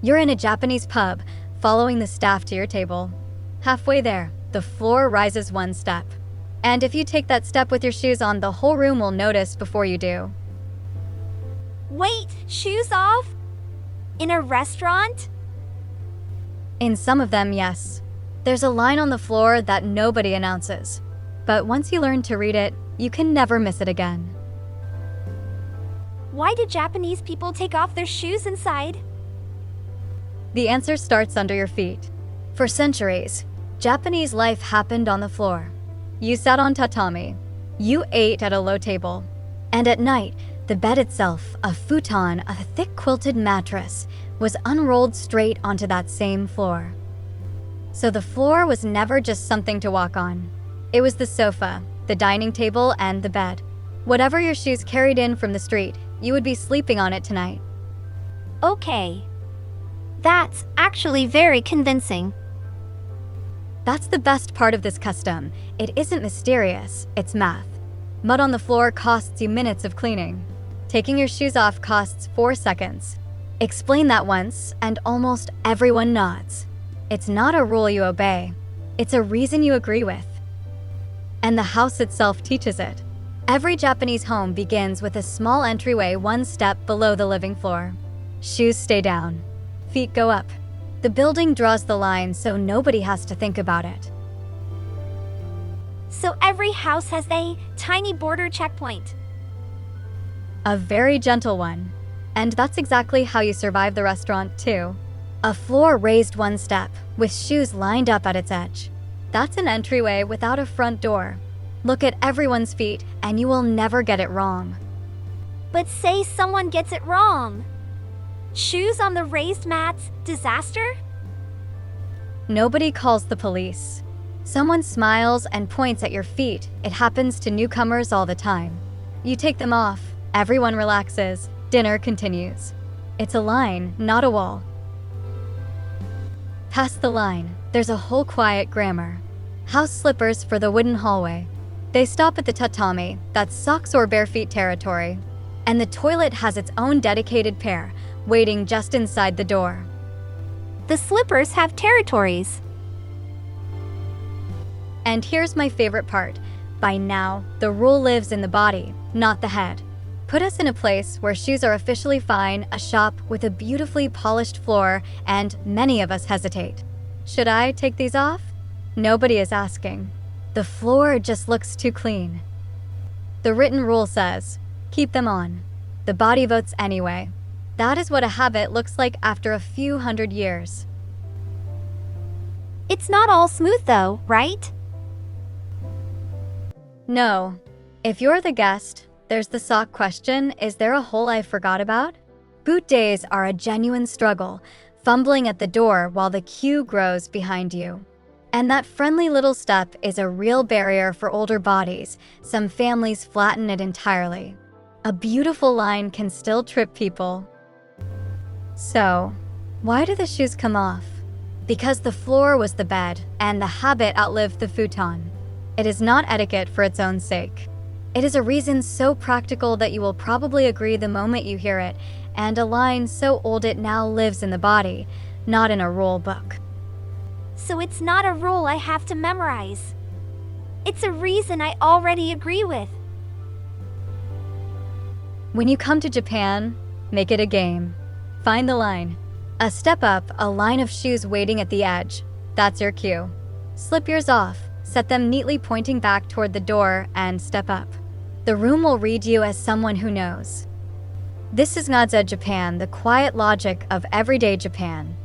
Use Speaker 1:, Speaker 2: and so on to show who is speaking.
Speaker 1: You're in a Japanese pub, following the staff to your table. Halfway there, the floor rises one step. And if you take that step with your shoes on, the whole room will notice before you do.
Speaker 2: Wait, shoes off? In a restaurant?
Speaker 1: In some of them, yes. There's a line on the floor that nobody announces. But once you learn to read it, you can never miss it again.
Speaker 2: Why do Japanese people take off their shoes inside?
Speaker 1: The answer starts under your feet. For centuries, Japanese life happened on the floor. You sat on tatami. You ate at a low table. And at night, the bed itself, a futon, a thick quilted mattress, was unrolled straight onto that same floor. So the floor was never just something to walk on. It was the sofa, the dining table, and the bed. Whatever your shoes carried in from the street, you would be sleeping on it tonight.
Speaker 2: Okay. That's actually very convincing.
Speaker 1: That's the best part of this custom. It isn't mysterious, it's math. Mud on the floor costs you minutes of cleaning. Taking your shoes off costs 4 seconds. Explain that once, and almost everyone nods. It's not a rule you obey. It's a reason you agree with. And the house itself teaches it. Every Japanese home begins with a small entryway one step below the living floor. Shoes stay down. Feet go up. The building draws the line so nobody has to think about it.
Speaker 2: So every house has a tiny border checkpoint.
Speaker 1: A very gentle one. And that's exactly how you survive the restaurant, too. A floor raised one step, with shoes lined up at its edge. That's an entryway without a front door. Look at everyone's feet, and you will never get it wrong.
Speaker 2: But say someone gets it wrong. Shoes on the raised mats, disaster?
Speaker 1: Nobody calls the police. Someone smiles and points at your feet. It happens to newcomers all the time. You take them off, everyone relaxes, dinner continues. It's a line, not a wall. Past the line, there's a whole quiet grammar. House slippers for the wooden hallway. They stop at the tatami, that's socks or bare feet territory. And the toilet has its own dedicated pair, waiting just inside the door.
Speaker 2: The slippers have territories.
Speaker 1: And here's my favorite part. By now, the rule lives in the body, not the head. Put us in a place where shoes are officially fine, a shop with a beautifully polished floor, and many of us hesitate. Should I take these off? Nobody is asking. The floor just looks too clean. The written rule says, keep them on. The body votes anyway. That is what a habit looks like after a few hundred years.
Speaker 2: It's not all smooth though, right?
Speaker 1: No. If you're the guest, there's the sock question, is there a hole I forgot about? Boot days are a genuine struggle, fumbling at the door while the queue grows behind you. And that friendly little step is a real barrier for older bodies. Some families flatten it entirely. A beautiful line can still trip people. So, why do the shoes come off? Because the floor was the bed, and the habit outlived the futon. It is not etiquette for its own sake. It is a reason so practical that you will probably agree the moment you hear it, and a line so old it now lives in the body, not in a rule book.
Speaker 2: So it's not a rule I have to memorize. It's a reason I already agree with.
Speaker 1: When you come to Japan, make it a game. Find the line. A step up, a line of shoes waiting at the edge. That's your cue. Slip yours off, set them neatly pointing back toward the door, and step up. The room will read you as someone who knows. This is Nadze Japan, the quiet logic of everyday Japan.